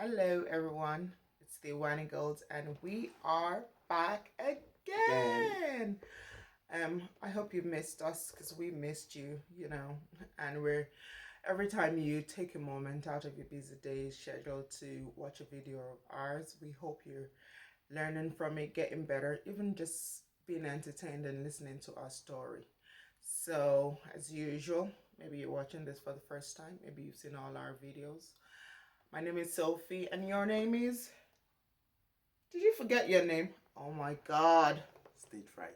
Hello, everyone. It's the Wani Golds, and we are back again. I hope you missed us because we missed you, and we're every time you take a moment out of your busy day schedule to watch a video of ours, we hope you're learning from it, getting better, even just being entertained and listening to our story. So, as usual, maybe you're watching this for the first time, maybe you've seen all our videos. My name is Sophie, and your name is? Did you forget your name? Oh my God. Stage fright.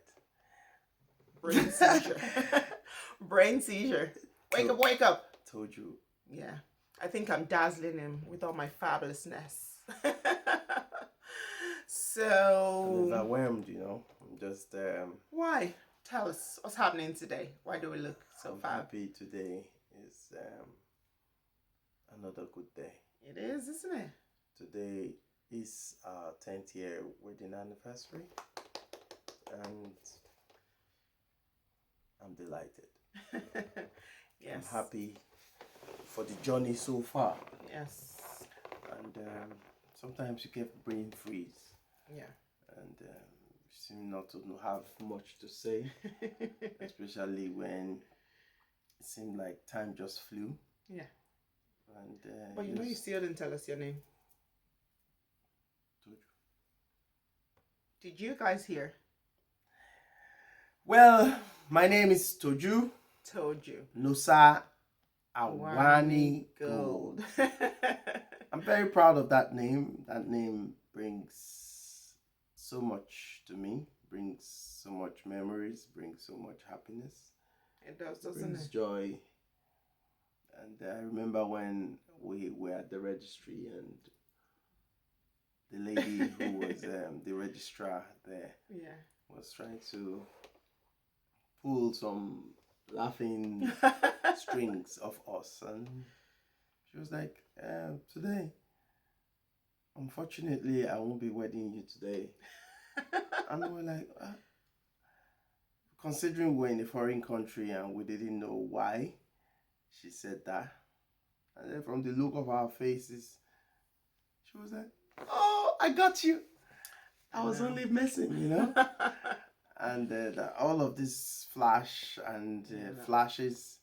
Brain seizure. Brain seizure. Wake up, wake up. Told you. Yeah. I think I'm dazzling him with all my fabulousness. I'm overwhelmed, I'm just Why? Tell us what's happening today. Why do we look so I'm fab? happy today is another good day. It is, isn't it? Today is our 10th year wedding anniversary, and I'm delighted. Yes. I'm happy for the journey so far. Yes. And sometimes you get brain freeze. Yeah. And you seem not to have much to say, especially when it seemed like time just flew. Yeah. And but you still didn't tell us your name. Told you. Did you guys hear? Well, my name is Toju. Told you. Nusa Awani Gold. I'm very proud of that name. That name brings so much to me, brings so much memories, brings so much happiness. It does, doesn't it? Brings joy. And I remember when we were at the registry and the lady who was the registrar there was trying to pull some laughing strings of us, and she was like, today, unfortunately, I won't be wedding you today. And we were like, considering we're in a foreign country and we didn't know why she said that. And then from the look of our faces, she was like, oh, I got you. I was only messing, And all of this flash and flashes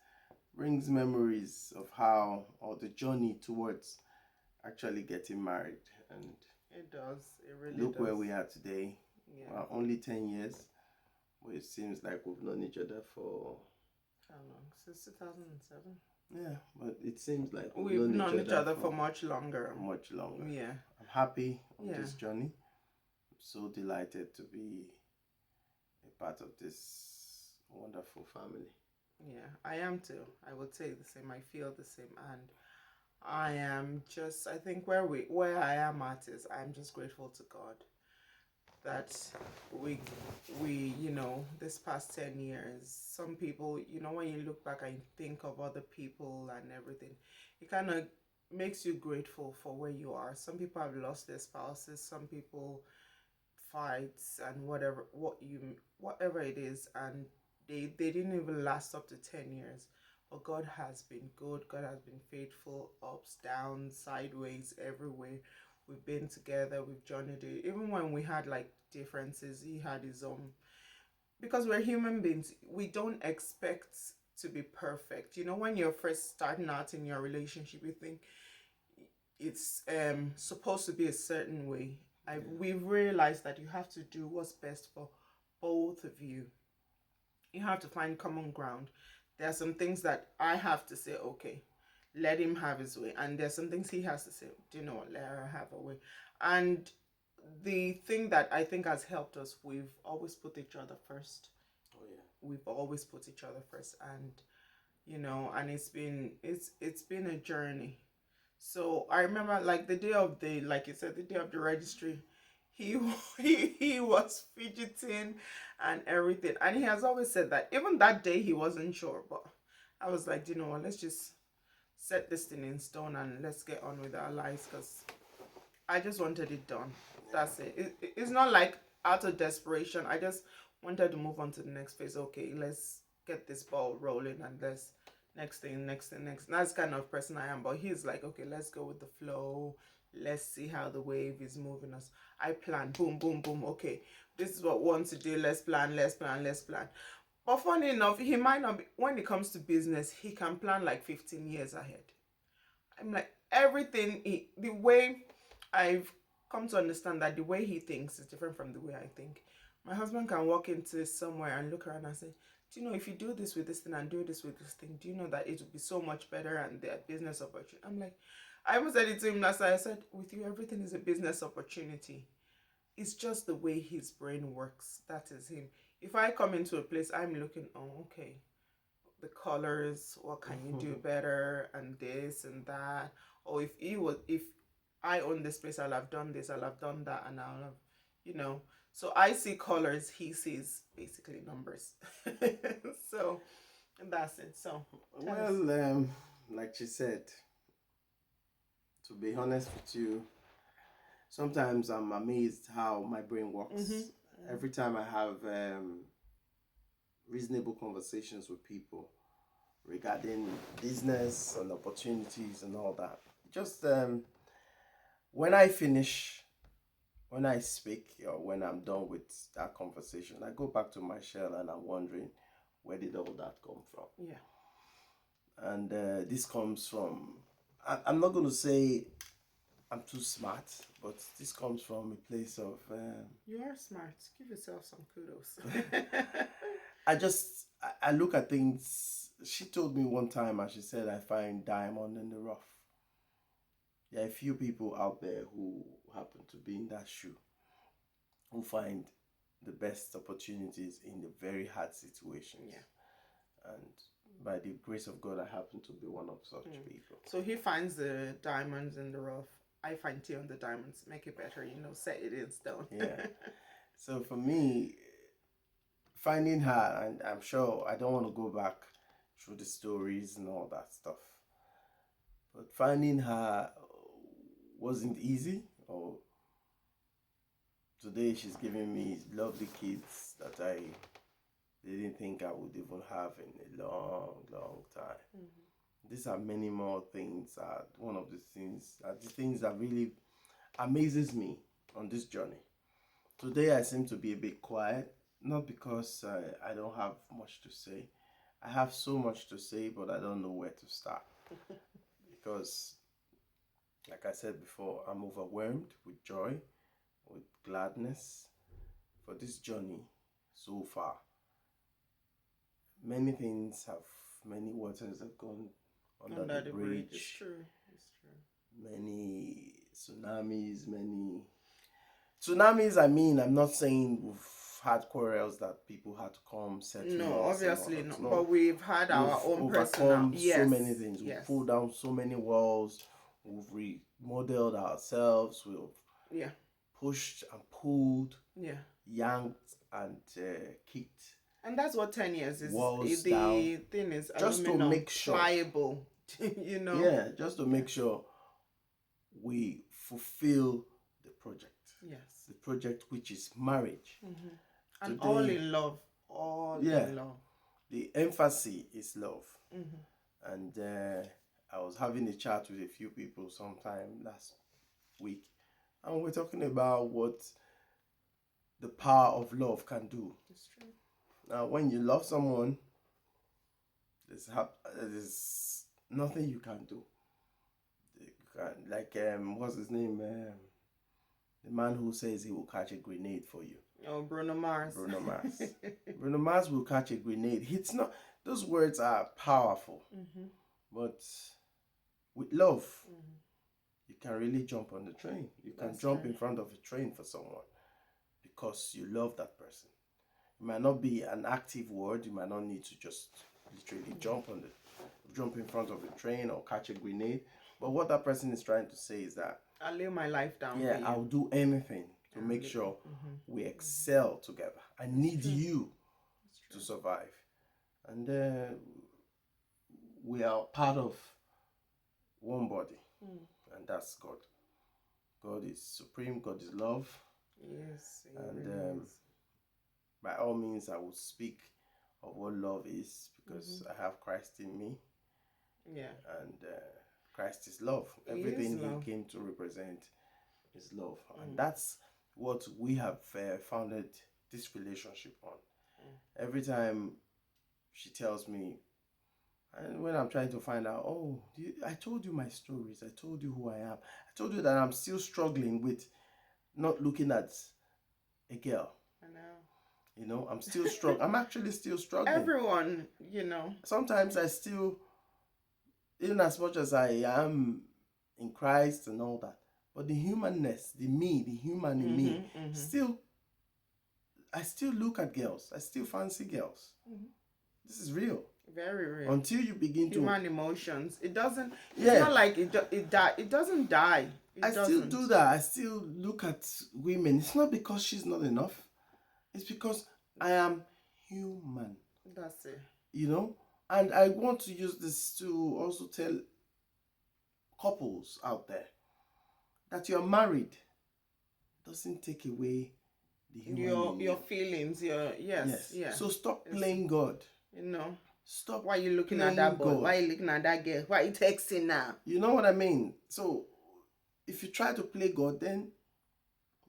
brings memories of how, or the journey towards actually getting married. And it does. It really look does. where we are today. Yeah. Only 10 years. Well, it seems like we've known each other for... How long? Since 2007. Yeah, but it seems like we've known each other for much longer. Much longer. Yeah. I'm happy on this journey. I'm so delighted to be a part of this wonderful family. Yeah, I am too. I would say the same. I feel the same, and I am just. I think where I am at is I'm just grateful to God that we this past 10 years, some people, when you look back and think of other people and everything, it kind of makes you grateful for where you are. Some people have lost their spouses, some people fights and whatever it is, and they didn't even last up to 10 years. But God has been good. God has been faithful, ups, downs, sideways, everywhere. We've been together, we've journeyed it. Even when we had like differences, he had his own. Because we're human beings, we don't expect to be perfect. When you're first starting out in your relationship, you think it's supposed to be a certain way. We've realized that you have to do what's best for both of you. You have to find common ground. There are some things that I have to say, okay, let him have his way. And there's some things he has to say, do you know what, let her have her way. And the thing that I think has helped us, we've always put each other first. Oh yeah. We've always put each other first. And, and it's been a journey. So I remember like the day of the registry, he was fidgeting and everything. And he has always said that. Even that day he wasn't sure, but I was like, you know what, let's just set this thing in stone and let's get on with our lives, because I just wanted it done. That's it. It's not like out of desperation. I just wanted to move on to the next phase. Okay, let's get this ball rolling and let's next thing, next thing, next. That's kind of person I am. But he's like, okay, let's go with the flow. Let's see how the wave is moving us. I plan, boom, boom, boom. Okay, this is what we want to do. Let's plan, let's plan, let's plan. But funny enough, he might not be, when it comes to business, he can plan like 15 years ahead. I'm like, everything, the way I've come to understand that the way he thinks is different from the way I think. My husband can walk into somewhere and look around and say, do you know, if you do this with this thing and do this with this thing, do you know that it will be so much better and their business opportunity? I'm like, I even said it to him last night. I said, with you, everything is a business opportunity. It's just the way his brain works. That is him. If I come into a place, I'm looking, oh, okay, the colors, what can you do better, and this and that. Or if I own this place, I'll have done this, I'll have done that, and I'll have, you know. So I see colors, he sees basically numbers. So that's it. So Well, like she said, to be honest with you, sometimes I'm amazed how my brain works. Every time I have reasonable conversations with people regarding business and opportunities and all that, just when I finish, when I speak, or when I'm done with that conversation, I go back to my shell and I'm wondering, where did all that come from? yeah. And this comes from, I'm not going to say I'm too smart, but this comes from a place of You are smart. Give yourself some kudos. I look at things. She told me one time, and she said, I find diamond in the rough. There are a few people out there who happen to be in that shoe, who find the best opportunities in the very hard situations. Yeah. And by the grace of God, I happen to be one of such people. So he finds the diamonds in the rough. I find tea on the diamonds. Make it better, set it in stone. Yeah. So for me, finding her, and I'm sure I don't want to go back through the stories and all that stuff, but finding her wasn't easy. Or today she's giving me lovely kids that I didn't think I would even have in a long, long time. These are many more things. One of the things that really amazes me on this journey. Today I seem to be a bit quiet, not because I don't have much to say. I have so much to say, but I don't know where to start. Because, like I said before, I'm overwhelmed with joy, with gladness for this journey so far. Many waters have gone under the bridge. It's true. Many tsunamis. I mean, I'm not saying we've had quarrels that people had to come settle. No, obviously not. No. But we've had our own personal. Yes. So many things. We've pulled down so many walls. We've remodeled ourselves. We've pushed and pulled. Yeah. Yanked and kicked. And that's what 10 years is. Walls the down. Thing is Just to make sure. Pliable. Yeah, just to make sure we fulfill the project. Yes. The project, which is marriage. And today, all in love. In love. The emphasis is love. And I was having a chat with a few people sometime last week, and we're talking about what the power of love can do. It's true. Now, when you love someone, there's nothing you can do. Like, what's his name? The man who says he will catch a grenade for you. Oh, Bruno Mars. Bruno Mars. Bruno Mars will catch a grenade. It's not. Those words are powerful, but with love, you can really jump on the train. You can jump in front of a train for someone because you love that person. It might not be an active word. You might not need to just literally jump in front of a train or catch a grenade. But what that person is trying to say is that I'll lay my life down. Yeah, I'll do anything to make sure we excel together. I need you to survive. And we are part of one body. And that's God. God is supreme. God is love. Yes. And by all means, I will speak of what love is because I have Christ in me. Yeah. And Christ is love. He Everything is love. he came to represent is love. And Mm. that's what we have founded this relationship on. Every time she tells me, and when I'm trying to find out, oh, I told you my stories. I told you who I am. I told you that I'm still struggling with not looking at a girl. I know. You know, I'm still struggling. I'm actually still struggling. Everyone, you know. Sometimes I still, even as much as I am in Christ and all that, but the humanness, the me, the human in me, still, I still look at girls. I still fancy girls. This is real. Very real. Until you begin human emotions. It doesn't. It's Yeah. not like it doesn't die. I still do that. I still look at women. It's not because she's not enough. It's because I am human. That's it. You know? And I want to use this to also tell couples out there that you're married doesn't take away the human your feelings. Yes. So stop playing God. You know. Stop. Why are you looking at that boy? Why are you looking at that girl? Why are you texting now? You know what I mean? So if you try to play God, then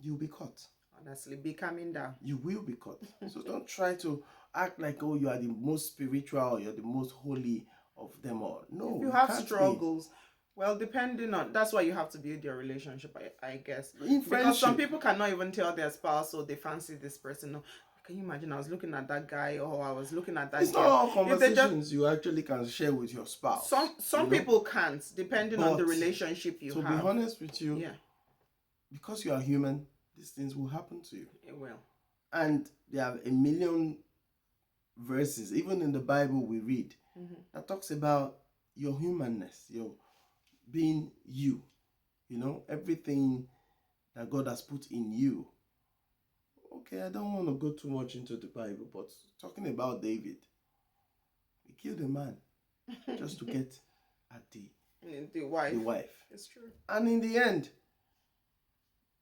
you'll be caught. Honestly, be coming down. You will be caught. So don't try to act like, oh, you are the most spiritual or you're the most holy of them all. No. If you have struggles, well, depending on, that's why you have to build your relationship, I guess. Because some people cannot even tell their spouse, or they fancy this person. No. Can you imagine? I was looking at that guy, or I was looking at that girl. It's not all conversations you actually can share with your spouse. Some people can't, depending on the relationship you have. To be honest with you, yeah, because you are human, these things will happen to you. It will. And there are a million verses, even in the Bible we read, that talks about your humanness, your being you. You know, everything that God has put in you. Okay, I don't want to go too much into the Bible, but talking about David, he killed a man just to get at the wife. The wife. It's true. And in the end,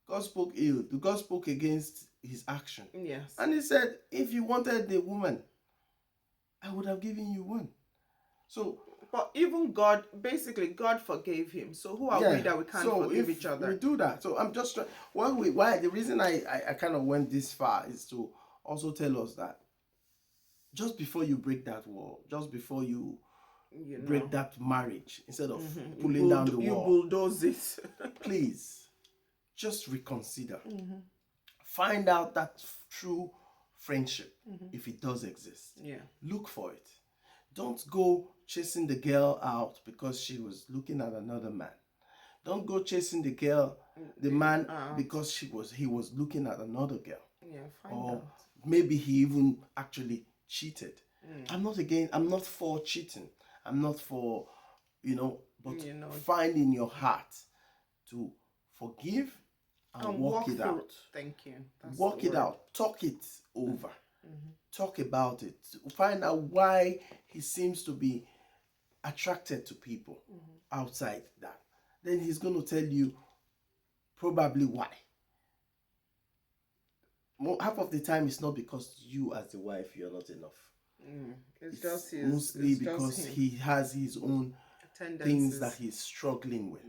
God spoke ill. God spoke against his action. Yes. And he said, if you wanted the woman, I would have given you one. So, but even God, basically, God forgave him. So who are we that we can't forgive each other? We do that. So I'm just trying. Why the reason I kind of went this far is to also tell us that just before you break that wall, just before you break that marriage, instead of pulling down the wall, you bulldoze it. Please, just reconsider. Find out that true friendship, if it does exist. Yeah. Look for it. Don't go chasing the girl out because she was looking at another man. Don't go chasing the girl, the man, because he was looking at another girl. Yeah, find out. Maybe he even actually cheated. I'm not for cheating. I'm not for, but find in your heart to forgive and walk it out. Thank you. Walk it out. Talk it over. Talk about it. Find out why he seems to be attracted to people outside that. Then he's going to tell you probably why. Half of the time it's not because you as the wife, you're not enough. It's just mostly because he has his own things that he's struggling with.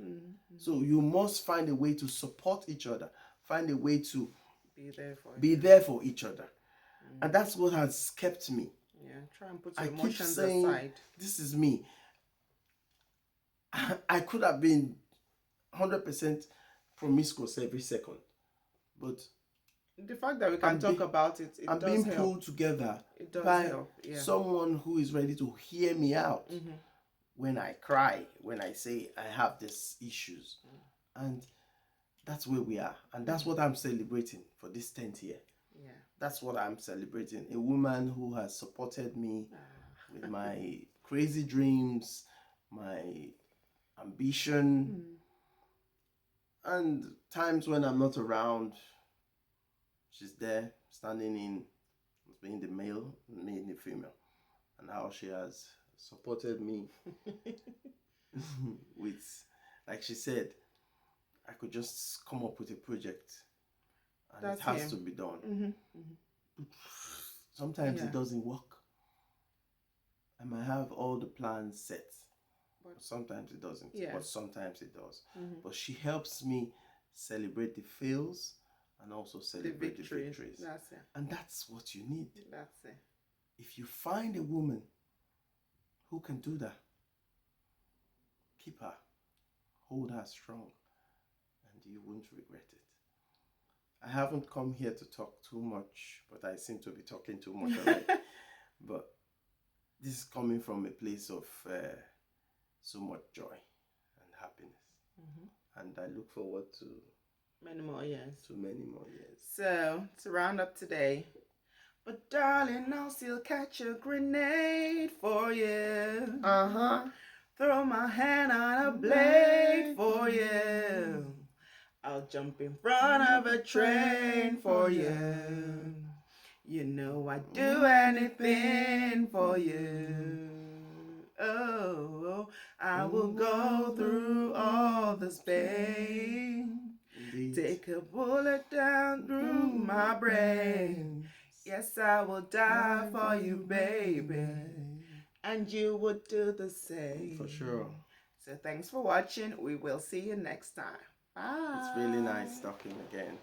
So you must find a way to support each other. Find a way to be there for each other. And that's what has kept me. Yeah, try and put your emotions aside. This is me. I could have been 100% promiscuous every second. But the fact that we can talk about it, it I'm does being help. pulled together by someone who is ready to hear me out when I cry, when I say I have these issues. And that's where we are. And that's what I'm celebrating for this 10th year. Yeah. That's what I'm celebrating. A woman who has supported me with my crazy dreams, my ambition, and times when I'm not around, she's there, standing in, being the male, me the female, and how she has supported me with, like she said, I could just come up with a project and it has to be done. Sometimes it doesn't work. I might have all the plans set, Sometimes it doesn't, Yeah. but sometimes it does. Mhm. But she helps me celebrate the fails and also celebrate the victories. That's it. And that's what you need. That's it. If you find a woman who can do that, keep her, hold her strong, and you won't regret it. I haven't come here to talk too much, but I seem to be talking too much already. But this is coming from a place of so much joy and happiness. And I look forward to many more years. many more years. So, to round up today, but darling, I'll still catch a grenade for you. Throw my hand on a blade for you. I'll jump in front of a train for you. You know I'd do anything for you. Oh, I will go through all this pain. Indeed. Take a bullet down through my brain. Yes, I will die for you, baby. And you would do the same. For sure. So thanks for watching. We will see you next time. Bye. It's really nice talking again.